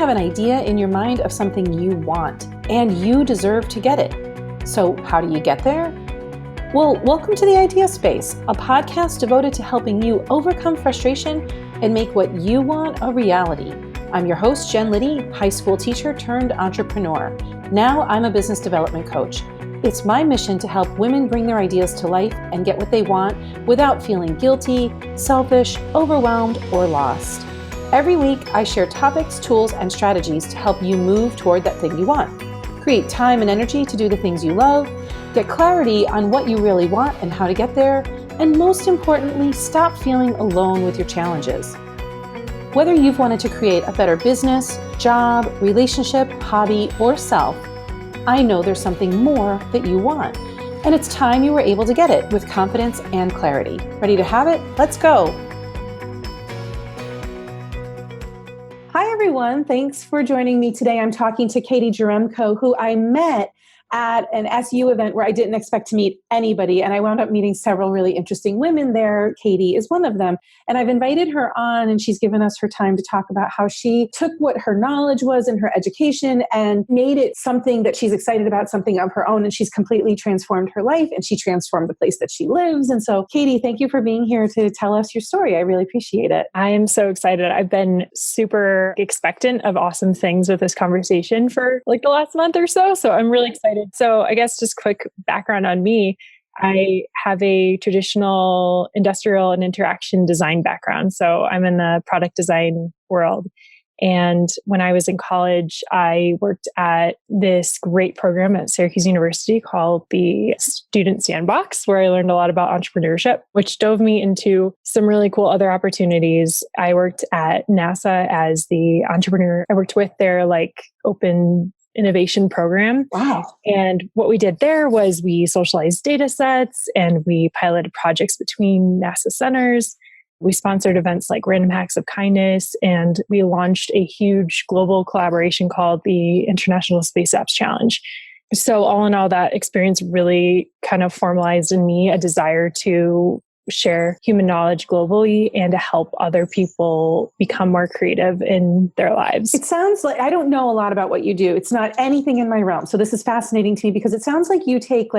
have an idea in your mind of something you want, and you deserve to get it. So how do you get there? Well, welcome to the Idea Space, a podcast devoted to helping you overcome frustration and make what you want a reality. I'm your host, Liddy, high school teacher turned entrepreneur. Now I'm a business development coach. It's my mission to help women bring their ideas to life and get what they want without feeling guilty, selfish, overwhelmed, or lost. Every week, I share topics, tools, and strategies to help you move toward that thing you want. Create time and energy to do the things you love, get clarity on what you really want and how to get there, and most importantly, stop feeling alone with your challenges. Whether you've wanted to create a better business, job, relationship, hobby, or self, I know there's something more that you want, and it's time you were able to get it with confidence and clarity. Ready to have it? Let's go. Hi, everyone. Thanks for joining me today. I'm talking to Katy Jeremko, who I met at an SU event where I didn't expect to meet anybody. And I wound up meeting several really interesting women there. Katy is one of them. And I've invited her on, and she's given us her time to talk about how she took what her knowledge was in her education and made it something that she's excited about, something of her own. And she's completely transformed her life, and she transformed the place that she lives. And so, Katy, thank you for being here to tell us your story. I really appreciate it. I am so excited. I've been super expectant of awesome things with this conversation for like the last month or so. So I'm really excited. So I guess just quick background on me. I have a traditional industrial and interaction design background. So I'm in the product design world. And when I was in college, I worked at this great program at Syracuse University called the Student Sandbox, where I learned a lot about entrepreneurship, which dove me into some really cool other opportunities. I worked at NASA as the entrepreneur. I worked with their open innovation program. Wow. And what we did there was we socialized data sets and we piloted projects between NASA centers. We sponsored events like Random Acts of Kindness, and we launched a huge global collaboration called the International Space Apps Challenge. So all in all, that experience really kind of formalized in me a desire to share human knowledge globally and to help other people become more creative in their lives. It sounds like, I don't know a lot about what you do. It's not anything in my realm. So this is fascinating to me because it sounds like you take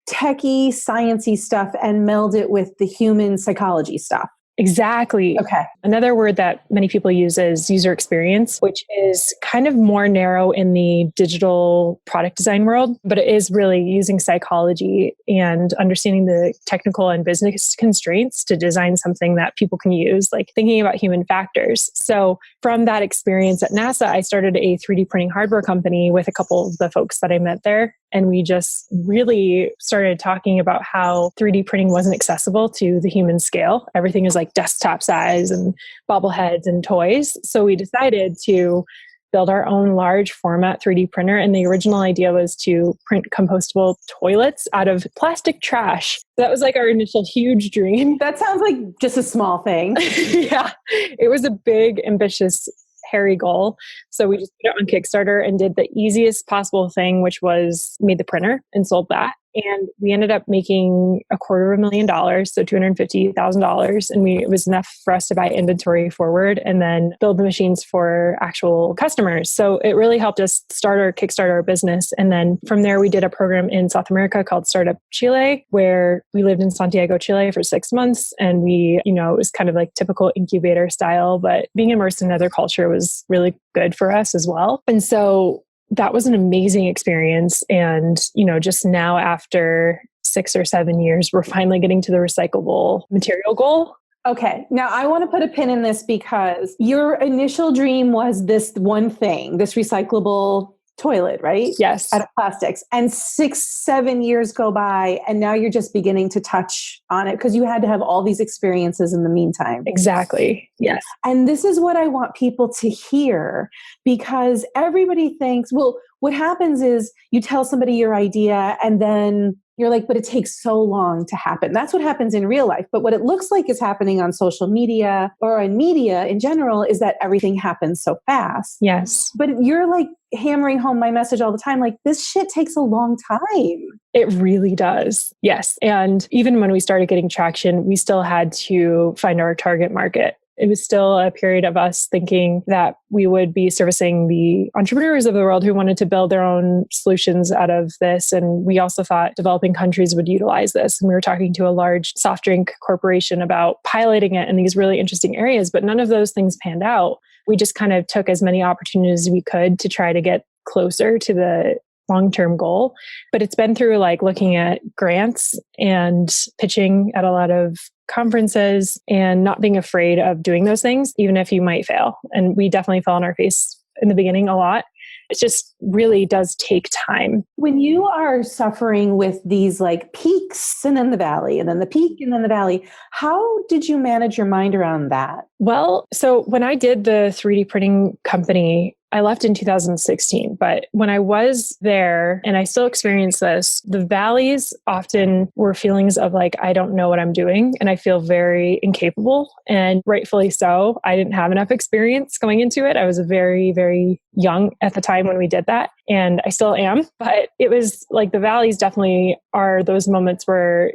techie, sciencey stuff and meld it with the human psychology stuff. Exactly. Okay. Another word that many people use is user experience, which is kind of more narrow in the digital product design world, but it is really using psychology and understanding the technical and business constraints to design something that people can use, like thinking about human factors. So from that experience at NASA, I started a 3D printing hardware company with a couple of the folks that I met there. And we just really started talking about how 3D printing wasn't accessible to the human scale. Everything is like desktop size and bobbleheads and toys. So we decided to build our own large format 3D printer. And the original idea was to print compostable toilets out of plastic trash. That was like our initial huge dream. That sounds like just a small thing. Yeah, it was a big, ambitious, hairy goal. So we just put it on Kickstarter and did the easiest possible thing, which was made the printer and sold that. And we ended up making $250,000, so $250,000. And it was enough for us to buy inventory forward and then build the machines for actual customers. So it really helped us start our Kickstarter business. And then from there, we did a program in South America called Startup Chile, where we lived in Santiago, Chile for 6 months. And we, it was kind of like typical incubator style, but being immersed in another culture was really good for us as well. And so that was an amazing experience. And, just now after 6 or 7 years, we're finally getting to the recyclable material goal. Okay. Now I want to put a pin in this because your initial dream was this one thing, this recyclable toilet, right? Yes. Out of plastics. And 6, 7 years go by and now you're just beginning to touch on it because you had to have all these experiences in the meantime. Exactly. Yes. And this is what I want people to hear because everybody thinks, well, what happens is you tell somebody your idea and then you're like, but it takes so long to happen. That's what happens in real life. But what it looks like is happening on social media or in media in general is that everything happens so fast. Yes. But you're like hammering home my message all the time. Like this shit takes a long time. It really does. Yes. And even when we started getting traction, we still had to find our target market. It was still a period of us thinking that we would be servicing the entrepreneurs of the world who wanted to build their own solutions out of this. And we also thought developing countries would utilize this. And we were talking to a large soft drink corporation about piloting it in these really interesting areas, but none of those things panned out. We just kind of took as many opportunities as we could to try to get closer to the long-term goal. But it's been through like looking at grants and pitching at a lot of conferences and not being afraid of doing those things, even if you might fail. And we definitely fell on our face in the beginning a lot. It just really does take time. When you are suffering with these like peaks and then the valley and then the peak and then the valley, how did you manage your mind around that? Well, so when I did the 3D printing company, I left in 2016, but when I was there, and I still experience this, the valleys often were feelings of like, I don't know what I'm doing and I feel very incapable, and rightfully so. I didn't have enough experience going into it. I was very, very young at the time when we did that, and I still am, but it was like the valleys definitely are those moments where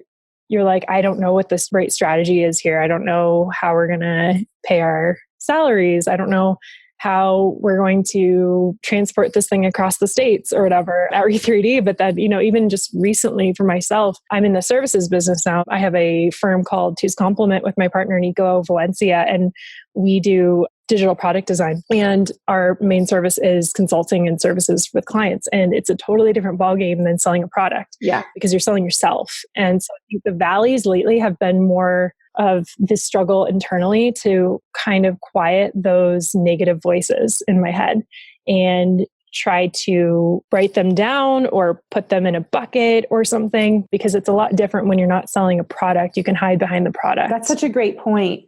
you're like, I don't know what this right strategy is here. I don't know how we're going to pay our salaries. I don't know how we're going to transport this thing across the states or whatever at Re3D. But that, even just recently for myself, I'm in the services business now. I have a firm called Two's Complement with my partner, Nico Valencia, and we do digital product design. And our main service is consulting and services with clients. And it's a totally different ballgame than selling a product. Yeah. Because you're selling yourself. And so I think the valleys lately have been more of this struggle internally to kind of quiet those negative voices in my head and try to write them down or put them in a bucket or something, because it's a lot different when you're not selling a product. You can hide behind the product. That's such a great point.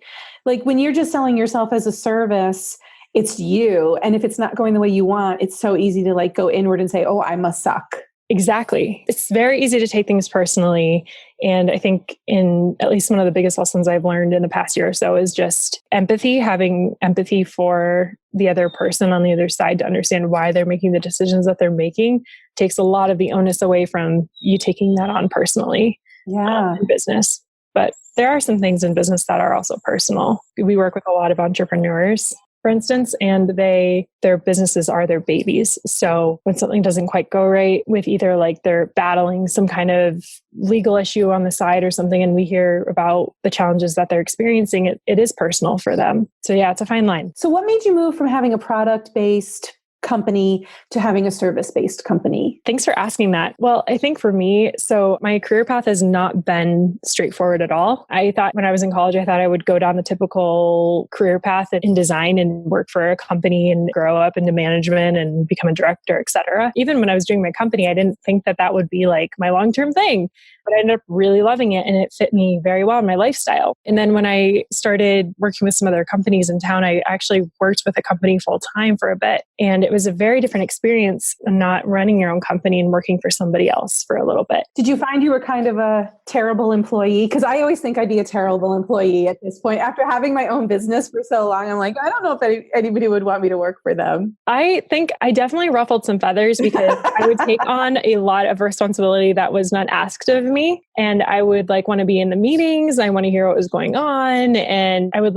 Like when you're just selling yourself as a service, it's you. And if it's not going the way you want, it's so easy to like go inward and say, oh, I must suck. Exactly. It's very easy to take things personally. And I think in at least one of the biggest lessons I've learned in the past year or so is just empathy, having empathy for the other person on the other side to understand why they're making the decisions that they're making takes a lot of the onus away from you taking that on personally in business. But there are some things in business that are also personal. We work with a lot of entrepreneurs, for instance, and their businesses are their babies. So when something doesn't quite go right with either like they're battling some kind of legal issue on the side or something, and we hear about the challenges that they're experiencing, it is personal for them. So yeah, it's a fine line. So what made you move from having a product-based company to having a service-based company? Thanks for asking that. Well, I think for me, so my career path has not been straightforward at all. I thought when I was in college, I thought I would go down the typical career path in design and work for a company and grow up into management and become a director, et cetera. Even when I was doing my company, I didn't think that would be like my long-term thing. But I ended up really loving it and it fit me very well in my lifestyle. And then when I started working with some other companies in town, I actually worked with a company full time for a bit. And it was a very different experience not running your own company and working for somebody else for a little bit. Did you find you were kind of a terrible employee? Because I always think I'd be a terrible employee at this point. After having my own business for so long, I'm like, I don't know if anybody would want me to work for them. I think I definitely ruffled some feathers because I would take on a lot of responsibility that was not asked of me. And I would like want to be in the meetings. I want to hear what was going on. And I would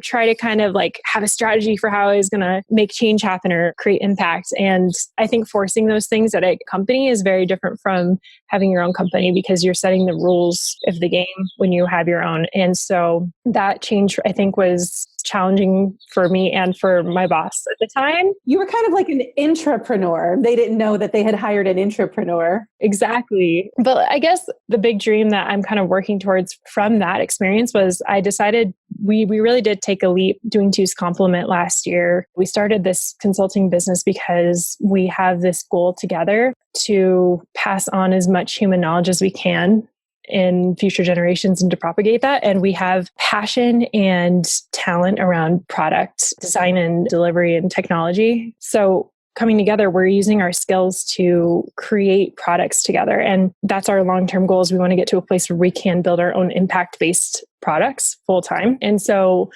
try to kind of like have a strategy for how I was going to make change happen or create impact. And I think forcing those things at a company is very different from having your own company because you're setting the rules of the game when you have your own. And so that change, I think, was challenging for me and for my boss at the time. You were kind of like an intrapreneur. They didn't know that they had hired an intrapreneur. Exactly. But I guess the big dream that I'm kind of working towards from that experience was I decided we really did take a leap doing Two's Complement last year. We started this consulting business because we have this goal together to pass on as much human knowledge as we can in future generations and to propagate that. And we have passion and talent around product design and delivery and technology. So coming together, we're using our skills to create products together. And that's our long-term goal is we want to get to a place where we can build our own impact-based products full time. And so,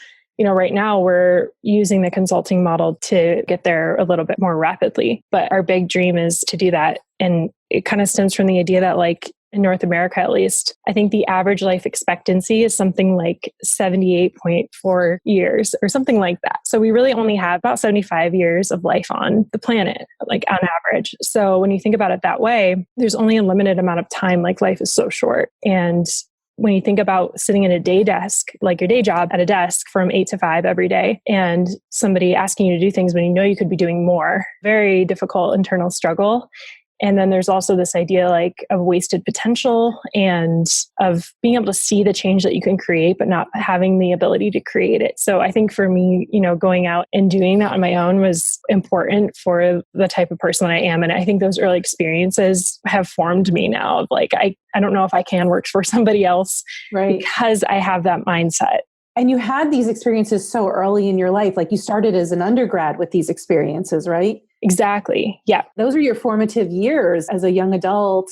right now we're using the consulting model to get there a little bit more rapidly. But our big dream is to do that. And it kind of stems from the idea that in North America, at least, I think the average life expectancy is something like 78.4 years or something like that. So we really only have about 75 years of life on the planet, like on average. So when you think about it that way, there's only a limited amount of time. Like life is so short. And when you think about sitting at a day desk, like your day job at a desk from 8 to 5 every day, and somebody asking you to do things when you know you could be doing more, very difficult internal struggle. And then there's also this idea like of wasted potential and of being able to see the change that you can create, but not having the ability to create it. So I think for me, going out and doing that on my own was important for the type of person that I am. And I think those early experiences have formed me now of like, I don't know if I can work for somebody else, right? Because I have that mindset. And you had these experiences so early in your life, like you started as an undergrad with these experiences, right? Exactly. Yeah. Those are your formative years as a young adult.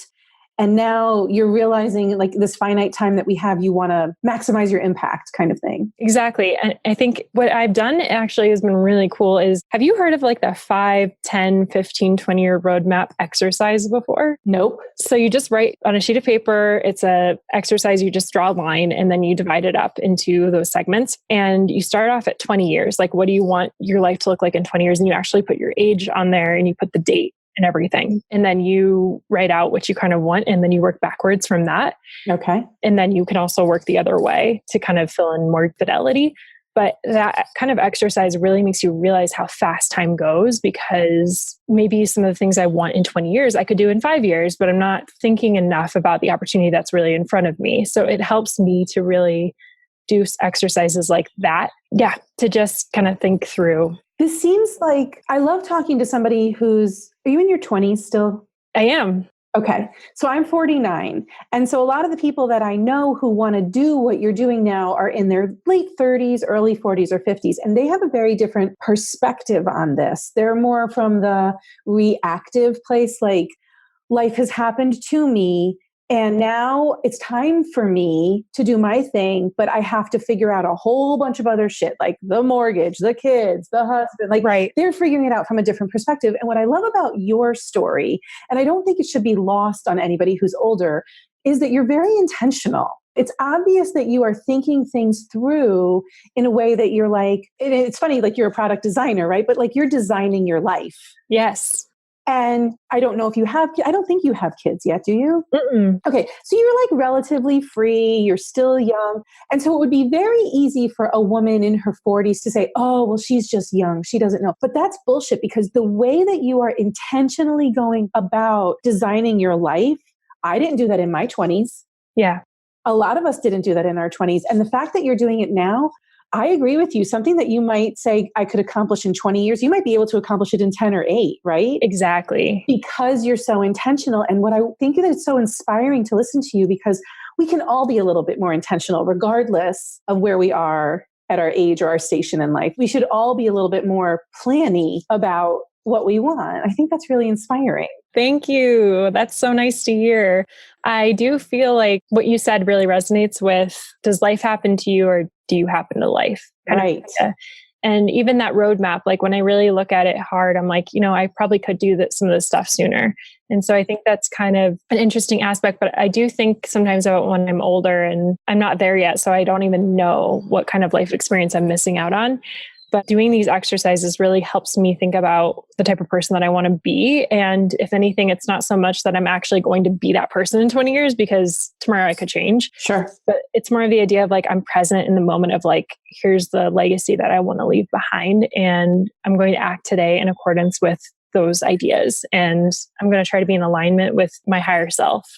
And now you're realizing like this finite time that we have, you want to maximize your impact kind of thing. Exactly. And I think what I've done actually has been really cool is, have you heard of like the 5, 10, 15, 20-year roadmap exercise before? Nope. So you just write on a sheet of paper, it's a exercise, you just draw a line and then you divide it up into those segments. And you start off at 20 years. Like, what do you want your life to look like in 20 years? And you actually put your age on there and you put the date and everything. And then you write out what you kind of want. And then you work backwards from that. Okay. And then you can also work the other way to kind of fill in more fidelity. But that kind of exercise really makes you realize how fast time goes, because maybe some of the things I want in 20 years, I could do in 5 years, but I'm not thinking enough about the opportunity that's really in front of me. So it helps me to really do exercises like that. Yeah. To just kind of think through. This seems like, I love talking to somebody are you in your 20s still? I am. Okay. So I'm 49. And so a lot of the people that I know who want to do what you're doing now are in their late 30s, early 40s or 50s. And they have a very different perspective on this. They're more from the reactive place, like life has happened to me. And now it's time for me to do my thing, but I have to figure out a whole bunch of other shit, like the mortgage, the kids, the husband, like right. They're figuring it out from a different perspective. And what I love about your story, and I don't think it should be lost on anybody who's older, is that you're very intentional. It's obvious that you are thinking things through in a way that you're like, it's funny, like you're a product designer, right? But like you're designing your life. Yes. And I don't know if I don't think you have kids yet, do you? Mm-mm. Okay. So you're like relatively free, you're still young. And so it would be very easy for a woman in her 40s to say, oh, well, she's just young. She doesn't know. But that's bullshit, because the way that you are intentionally going about designing your life, I didn't do that in my 20s. Yeah. A lot of us didn't do that in our 20s. And the fact that you're doing it now, I agree with you. Something that you might say I could accomplish in 20 years, you might be able to accomplish it in 10 or 8, right? Exactly. Because you're so intentional. And what I think that it's so inspiring to listen to you, because we can all be a little bit more intentional, regardless of where we are at our age or our station in life. We should all be a little bit more planny about what we want. I think that's really inspiring. Thank you. That's so nice to hear. I do feel like what you said really resonates with, does life happen to you or do you happen to life? Right. And even that roadmap, like when I really look at it hard, I'm like, I probably could do some of this stuff sooner. And so I think that's kind of an interesting aspect, but I do think sometimes about when I'm older and I'm not there yet. So I don't even know what kind of life experience I'm missing out on. But doing these exercises really helps me think about the type of person that I want to be. And if anything, it's not so much that I'm actually going to be that person in 20 years, because tomorrow I could change. Sure. But it's more of the idea of like, I'm present in the moment of like, here's the legacy that I want to leave behind. And I'm going to act today in accordance with those ideas. And I'm going to try to be in alignment with my higher self,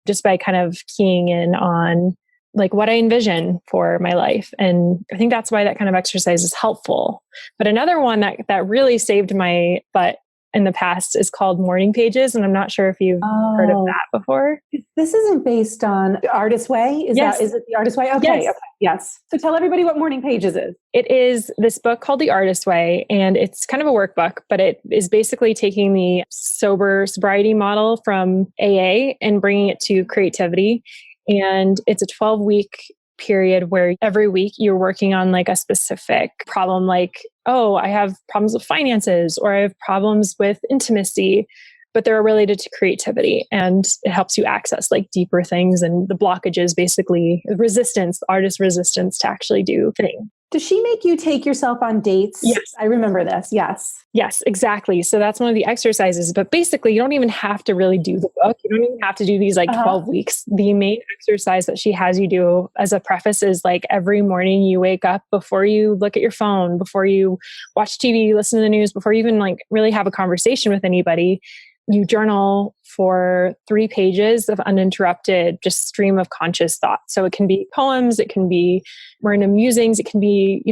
just by kind of keying in on like what I envision for my life. And I think that's why that kind of exercise is helpful. But another one that really saved my butt in the past is called morning pages. And I'm not sure if you've heard of that before. This isn't based on the Artist Way? Is it the Artist Way? Okay. Yes. Okay. Yes. So tell everybody what morning pages is. It is this book called The Artist Way, and it's kind of a workbook, but it is basically taking the sobriety model from AA and bringing it to creativity. And it's a 12-week period where every week you're working on like a specific problem, like, oh, I have problems with finances, or I have problems with intimacy. but they're related to creativity, and it helps you access like deeper things and the blockages, basically resistance, artist resistance to actually do things. Does she make you take yourself on dates? Yes. I remember this. Yes. Yes, exactly. So that's one of the exercises. But basically, you don't even have to really do the book. You don't even have to do these like 12 weeks. The main exercise that she has you do as a preface is like every morning you wake up, before you look at your phone, before you watch TV, listen to the news, before you even like really have a conversation with anybody, you journal for 3 pages of uninterrupted, just stream of conscious thought. So it can be poems, it can be random musings, it can be,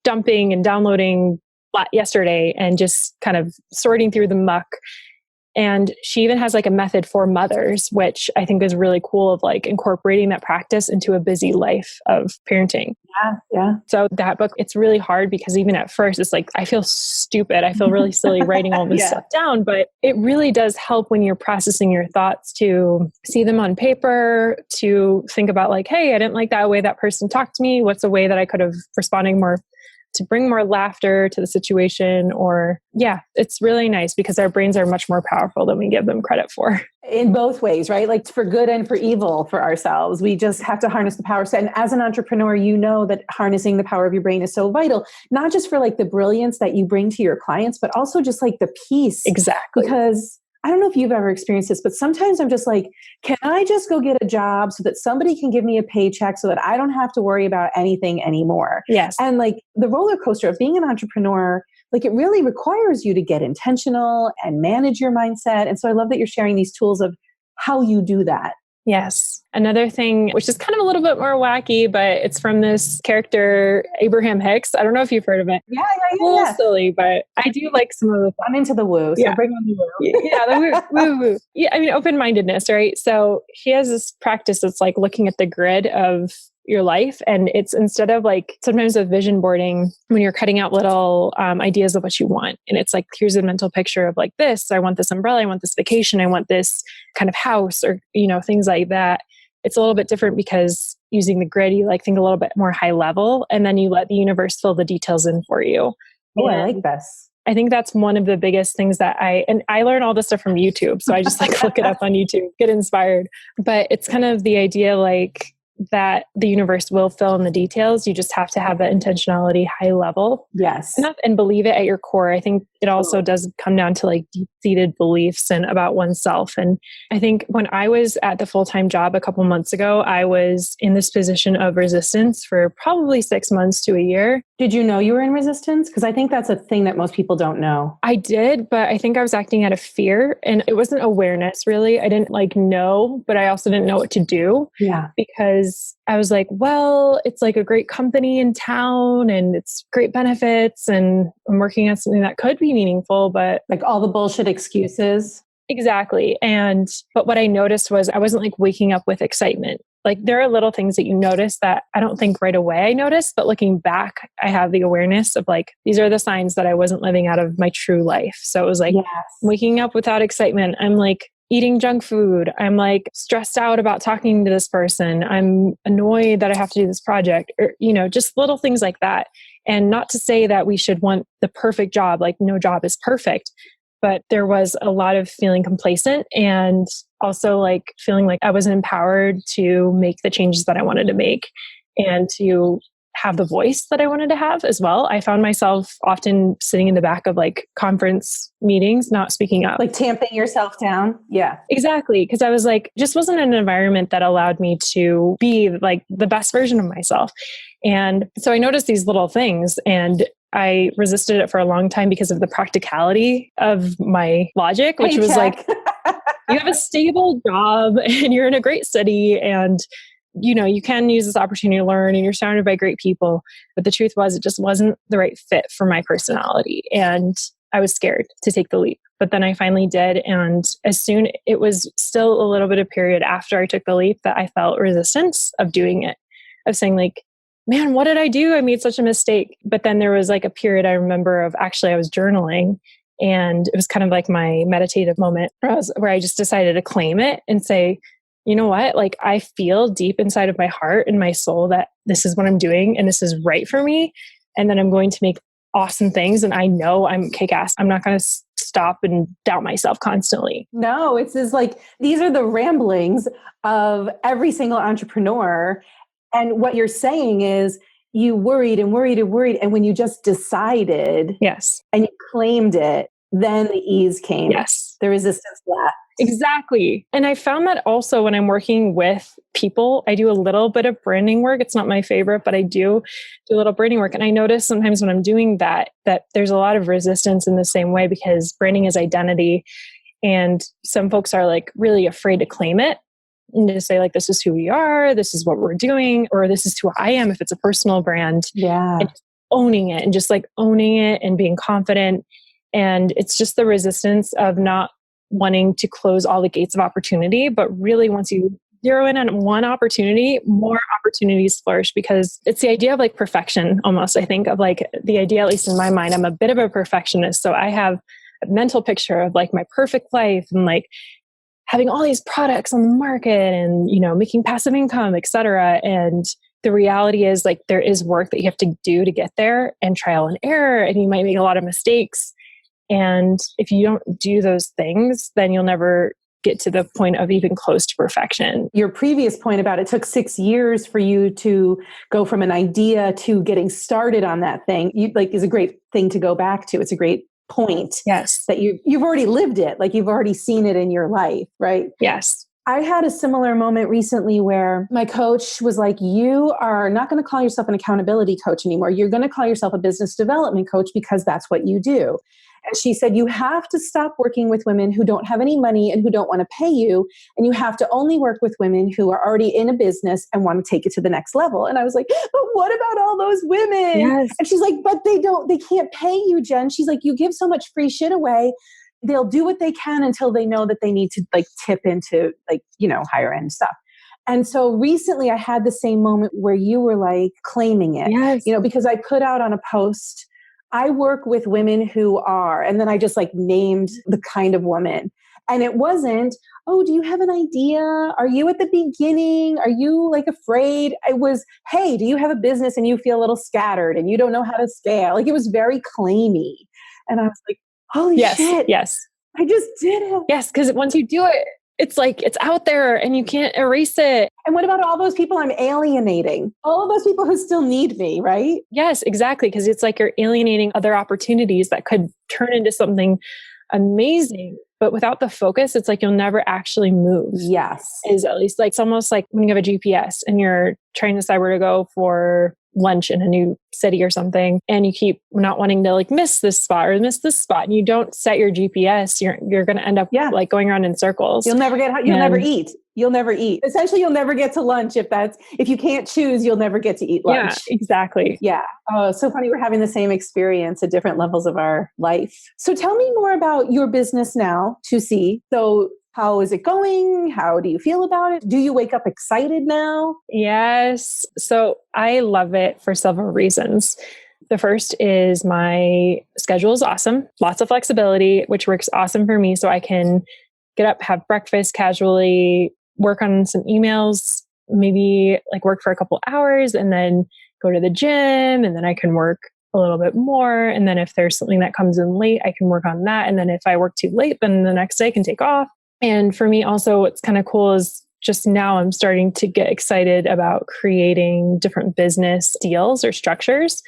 dumping and downloading yesterday and just kind of sorting through the muck. And she even has like a method for mothers, which I think is really cool, of like incorporating that practice into a busy life of parenting. Yeah. So that book, it's really hard because even at first it's like, I feel stupid. I feel really silly writing all this stuff down, but it really does help when you're processing your thoughts to see them on paper, to think about like, hey, I didn't like that way that person talked to me. What's a way that I could have responded more to bring more laughter to the situation? Or it's really nice because our brains are much more powerful than we give them credit for. In both ways, right? Like for good and for evil for ourselves. We just have to harness the power. And as an entrepreneur, you know that harnessing the power of your brain is so vital, not just for like the brilliance that you bring to your clients, but also just like the peace. Exactly. Because I don't know if you've ever experienced this, but sometimes I'm just like, can I just go get a job so that somebody can give me a paycheck so that I don't have to worry about anything anymore? Yes. And like the roller coaster of being an entrepreneur, like it really requires you to get intentional and manage your mindset. And so I love that you're sharing these tools of how you do that. Yes. Another thing, which is kind of a little bit more wacky, but it's from this character, Abraham Hicks. I don't know if you've heard of it. Yeah. A little silly, but I do like some of the... I'm into the woo, so bring on the woo. The woo. Yeah, I mean, open-mindedness, right? So he has this practice that's like looking at the grid of your life. And it's, instead of like sometimes with vision boarding, when you're cutting out little ideas of what you want, and it's like, here's a mental picture of like this, I want this umbrella, I want this vacation, I want this kind of house, or, things like that. It's a little bit different because using the grid, you like think a little bit more high level, and then you let the universe fill the details in for you. Oh, I like this. I think that's one of the biggest things that I learn all this stuff from YouTube. So I just like look it up on YouTube, get inspired. But it's kind of the idea like that the universe will fill in the details. You just have to have that intentionality high level. Yes. And believe it at your core. I think it also does come down to like deep-seated beliefs and about oneself. And I think when I was at the full-time job a couple months ago, I was in this position of resistance for probably 6 months to a year. Did you know you were in resistance? Because I think that's a thing that most people don't know. I did, but I think I was acting out of fear, and it wasn't awareness really. I didn't like know, but I also didn't know what to do. Yeah. Because I was like, well, it's like a great company in town and it's great benefits, and I'm working on something that could be meaningful, but like all the bullshit excuses. Exactly. But what I noticed was I wasn't like waking up with excitement. Like there are little things that you notice that I don't think right away I noticed, but looking back, I have the awareness of like, these are the signs that I wasn't living out of my true life. So it was like waking up without excitement. I'm like eating junk food. I'm like stressed out about talking to this person. I'm annoyed that I have to do this project, or, just little things like that. And not to say that we should want the perfect job, like no job is perfect. But there was a lot of feeling complacent, and also like feeling like I wasn't empowered to make the changes that I wanted to make and to have the voice that I wanted to have as well. I found myself often sitting in the back of like conference meetings, not speaking up. Like tamping yourself down. Yeah, exactly. Because I was like, just wasn't an environment that allowed me to be like the best version of myself. And so I noticed these little things, and I resisted it for a long time because of the practicality of my logic, which was like, you have a stable job and you're in a great city, and you can use this opportunity to learn, and you're surrounded by great people. But the truth was, it just wasn't the right fit for my personality. And I was scared to take the leap. But then I finally did. And it was still a little bit of period after I took the leap that I felt resistance of doing it, of saying like, man, what did I do? I made such a mistake. But then there was like a period I remember of actually I was journaling, and it was kind of like my meditative moment where I just decided to claim it and say, you know what? Like I feel deep inside of my heart and my soul that this is what I'm doing and this is right for me. And then I'm going to make awesome things. And I know I'm kick-ass. I'm not going to stop and doubt myself constantly. No, it's just like, these are the ramblings of every single entrepreneur. And what you're saying is you worried and worried and worried. And when you just decided Yes. and you claimed it, then the ease came. Yes. The resistance left. Exactly. And I found that also when I'm working with people, I do a little bit of branding work. It's not my favorite, but I do a little branding work. And I notice sometimes when I'm doing that there's a lot of resistance in the same way, because branding is identity. And some folks are like really afraid to claim it and to say like, this is who we are, this is what we're doing, or this is who I am if it's a personal brand. Yeah. And just owning it and just like owning it and being confident. And it's just the resistance of not wanting to close all the gates of opportunity. But really, once you zero in on one opportunity, more opportunities flourish, because it's the idea of like perfection almost. I think of like the idea, at least in my mind, I'm a bit of a perfectionist. So I have a mental picture of like my perfect life and like having all these products on the market and, you know, making passive income, et cetera. And the reality is like there is work that you have to do to get there, and trial and error, and you might make a lot of mistakes. And if you don't do those things, then you'll never get to the point of even close to perfection. Your previous point about it took 6 years for you to go from an idea to getting started on that thing, is a great thing to go back to. It's a great point. Yes. That you've already lived it, like you've already seen it in your life, right? Yes. I had a similar moment recently where my coach was like, you are not going to call yourself an accountability coach anymore. You're going to call yourself a business development coach, because that's what you do. And she said, you have to stop working with women who don't have any money and who don't want to pay you. And you have to only work with women who are already in a business and want to take it to the next level. And I was like, but what about all those women? Yes. And she's like, but they can't pay you, Jen. She's like, you give so much free shit away. They'll do what they can until they know that they need to like tip into like, higher end stuff. And so recently I had the same moment where you were like claiming it, Yes. Because I put out on a post, I work with women who are, and then I just like named the kind of woman. And it wasn't, oh, do you have an idea? Are you at the beginning? Are you like afraid? It was, hey, do you have a business and you feel a little scattered and you don't know how to scale? Like it was very claimy. And I was like, holy shit. Yes. I just did it. Yes. Because once you do it, it's like, it's out there and you can't erase it. And what about all those people I'm alienating? All of those people who still need me, right? Yes, exactly. Because it's like you're alienating other opportunities that could turn into something amazing. But without the focus, it's like you'll never actually move. Yes. Is at least like, it's almost like when you have a GPS and you're trying to decide where to go for lunch in a new city or something, and you keep not wanting to like miss this spot or miss this spot, and you don't set your GPS, you're going to end up like going around in circles. You'll never eat. You'll never eat. Essentially, you'll never get to lunch if you can't choose, you'll never get to eat lunch. Yeah, exactly. Yeah. Oh, so funny. We're having the same experience at different levels of our life. So tell me more about your business now, 2C. So how is it going? How do you feel about it? Do you wake up excited now? Yes. So I love it for several reasons. The first is my schedule is awesome. Lots of flexibility, which works awesome for me. So I can get up, have breakfast casually, work on some emails, maybe like work for a couple hours and then go to the gym. And then I can work a little bit more. And then if there's something that comes in late, I can work on that. And then if I work too late, then the next day I can take off. And for me also, what's kind of cool is just now I'm starting to get excited about creating different business deals or structures,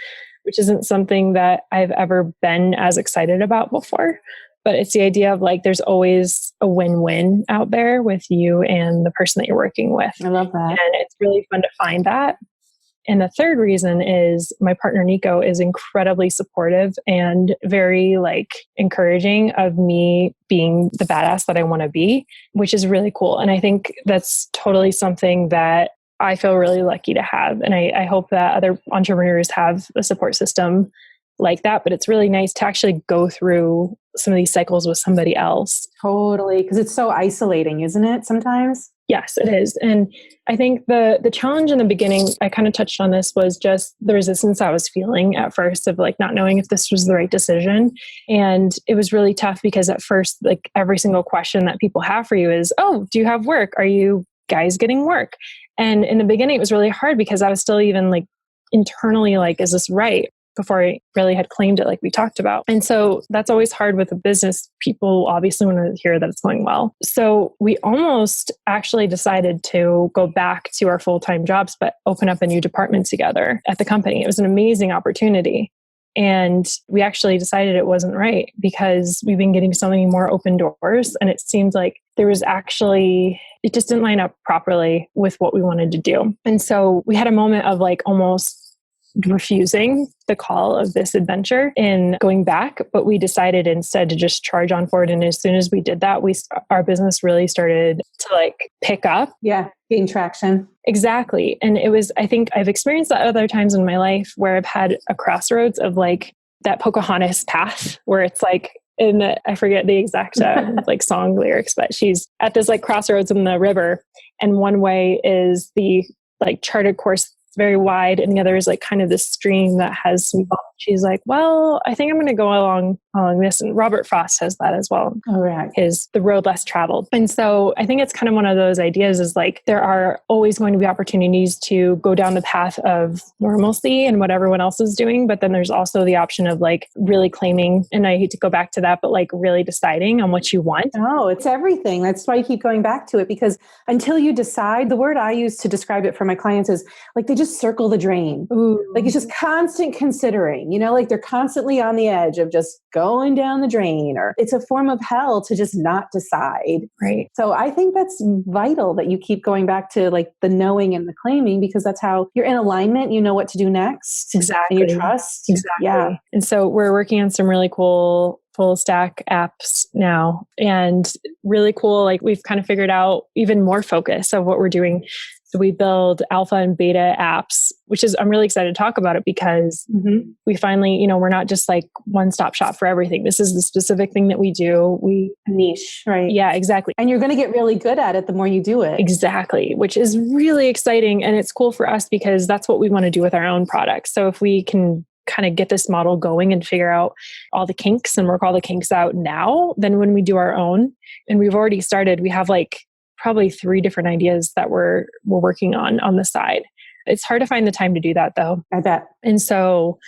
which isn't something that I've ever been as excited about before. But it's the idea of like, there's always a win-win out there with you and the person that you're working with. I love that. And it's really fun to find that. And the third reason is my partner, Nico, is incredibly supportive and very like encouraging of me being the badass that I want to be, which is really cool. And I think that's totally something that I feel really lucky to have. And I hope that other entrepreneurs have a support system like that. But it's really nice to actually go through some of these cycles with somebody else. Totally. Because it's so isolating, isn't it? Sometimes. Yes, it is. And I think the challenge in the beginning, I kind of touched on this, was just the resistance I was feeling at first of like not knowing if this was the right decision. And it was really tough because at first, like every single question that people have for you is, oh, do you have work? Are you guys getting work? And in the beginning, it was really hard because I was still even like internally like, is this right? before I really had claimed it like we talked about. And so that's always hard with a business. People obviously want to hear that it's going well. So we almost actually decided to go back to our full-time jobs, but open up a new department together at the company. It was an amazing opportunity. And we actually decided it wasn't right because we've been getting so many more open doors. And it seemed like there was actually, it just didn't line up properly with what we wanted to do. And so we had a moment of like almost refusing the call of this adventure and going back, but we decided instead to just charge on forward. And as soon as we did that, our business really started to like pick up. Yeah. Gain traction. Exactly. And it was, I think I've experienced that other times in my life where I've had a crossroads of like that Pocahontas path where it's like, I forget the exact like song lyrics, but she's at this like crossroads in the river. And one way is the like charted course, very wide, and the other is like kind of this stream that has some bumps. She's like, well, I think I'm going to go along this. And Robert Frost has that as well. Oh, right. Is the road less traveled. And so I think it's kind of one of those ideas is like, there are always going to be opportunities to go down the path of normalcy and what everyone else is doing. But then there's also the option of like really claiming, and I hate to go back to that, but like really deciding on what you want. Oh, it's everything. That's why you keep going back to it, because until you decide, the word I use to describe it for my clients is like, they just circle the drain. Ooh. Like it's just constant considering, like they're constantly on the edge of just going down the drain, or it's a form of hell to just not decide. Right. So I think that's vital that you keep going back to like the knowing and the claiming, because that's how you're in alignment. You know what to do next. Exactly. And you trust. Exactly. Yeah. And so we're working on some really cool full stack apps now, and really cool. Like we've kind of figured out even more focus of what we're doing. So we build alpha and beta apps, which is, I'm really excited to talk about it because we finally, we're not just like one-stop shop for everything. This is the specific thing that we do. We niche, right? Yeah, exactly. And you're going to get really good at it the more you do it. Exactly. Which is really exciting. And it's cool for us because that's what we want to do with our own products. So if we can kind of get this model going and figure out all the kinks and work all the kinks out now, then when we do our own, and we've already started, we have like probably 3 different ideas that we're working on the side. It's hard to find the time to do that though. I bet. And so,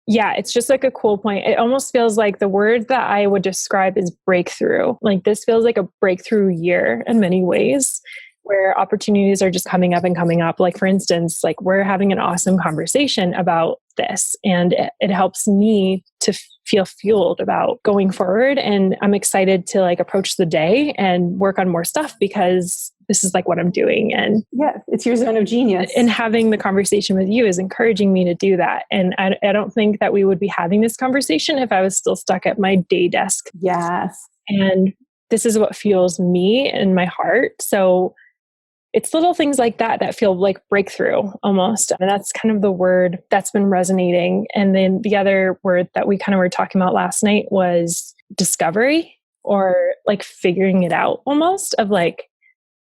yeah, it's just like a cool point. It almost feels like the word that I would describe is breakthrough. Like this feels like a breakthrough year in many ways, where opportunities are just coming up and coming up. Like for instance, like we're having an awesome conversation about this, and it helps me to feel fueled about going forward. And I'm excited to like approach the day and work on more stuff because this is like what I'm doing. And yeah, it's your zone of genius. And having the conversation with you is encouraging me to do that. And I don't think that we would be having this conversation if I was still stuck at my day desk. Yes. And this is what fuels me and my heart. So it's little things like that feel like breakthrough almost. And that's kind of the word that's been resonating. And then the other word that we kind of were talking about last night was discovery, or like figuring it out almost, of like,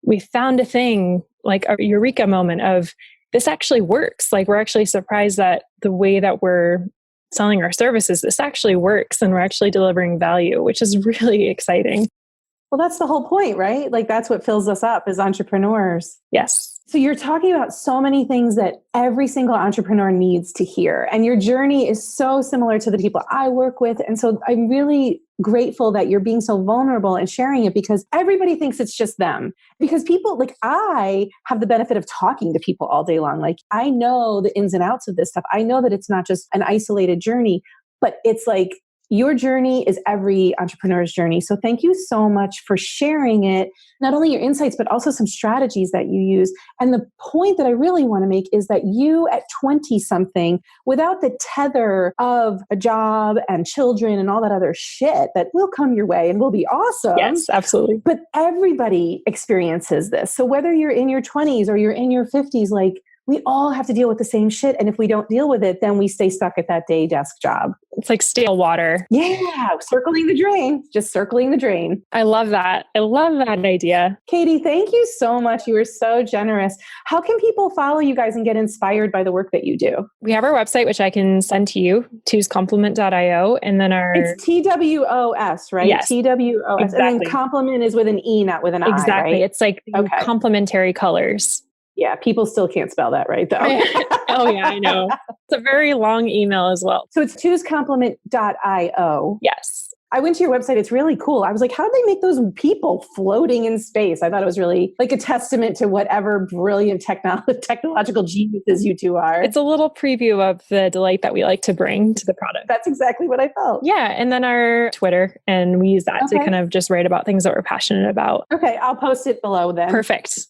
we found a thing, like a eureka moment of this actually works. Like we're actually surprised that the way that we're selling our services, this actually works and we're actually delivering value, which is really exciting. Well, that's the whole point, right? Like that's what fills us up as entrepreneurs. Yes. So you're talking about so many things that every single entrepreneur needs to hear. And your journey is so similar to the people I work with. And so I'm really grateful that you're being so vulnerable and sharing it, because everybody thinks it's just them. Because people, like I have the benefit of talking to people all day long. Like I know the ins and outs of this stuff. I know that it's not just an isolated journey, but it's like, your journey is every entrepreneur's journey. So thank you so much for sharing it, not only your insights, but also some strategies that you use. And the point that I really want to make is that you at 20 something, without the tether of a job and children and all that other shit that will come your way and will be awesome. Yes, absolutely. But everybody experiences this. So whether you're in your 20s or you're in your 50s, like we all have to deal with the same shit. And if we don't deal with it, then we stay stuck at that day desk job. It's like stale water. Yeah. Circling the drain, just circling the drain. I love that. I love that idea. Katy, thank you so much. You were so generous. How can people follow you guys and get inspired by the work that you do? We have our website, which I can send to you, two'scomplement.io. And then it's TWOS, right? Yes. TWOS. Exactly. And then complement is with an E, not with an I, exactly. right? It's like complementary colors. Yeah, people still can't spell that right, though. Oh, yeah, I know. It's a very long email as well. So it's choosecompliment.io. Yes. I went to your website. It's really cool. I was like, how did they make those people floating in space? I thought it was really like a testament to whatever brilliant technological geniuses you two are. It's a little preview of the delight that we like to bring to the product. That's exactly what I felt. Yeah. And then our Twitter, and we use that to kind of just write about things that we're passionate about. Okay. I'll post it below then. Perfect.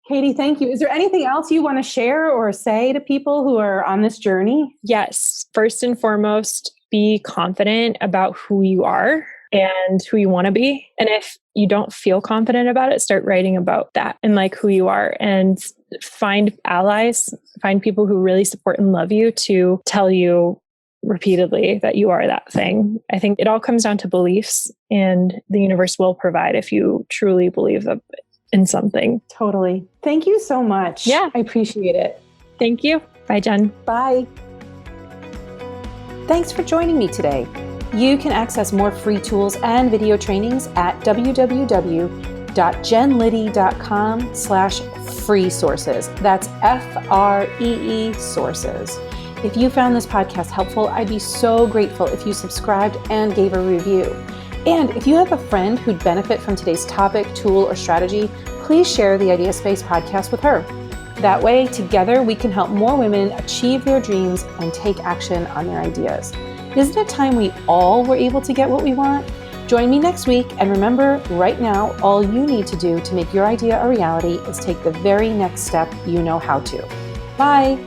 Katy, thank you. Is there anything else you want to share or say to people who are on this journey? Yes. First and foremost, be confident about who you are and who you want to be. And if you don't feel confident about it, start writing about that and like who you are, and find allies, find people who really support and love you to tell you repeatedly that you are that thing. I think it all comes down to beliefs, and the universe will provide if you truly believe in something. Totally. Thank you so much. Yeah. I appreciate it. Thank you. Bye, Jen. Bye. Thanks for joining me today. You can access more free tools and video trainings at www.jenliddy.com/free sources. That's FREE sources. If you found this podcast helpful, I'd be so grateful if you subscribed and gave a review. And if you have a friend who'd benefit from today's topic, tool, or strategy, please share the Idea Space podcast with her. That way, together, we can help more women achieve their dreams and take action on their ideas. Isn't it time we all were able to get what we want? Join me next week, and remember, right now, all you need to do to make your idea a reality is take the very next step you know how to. Bye.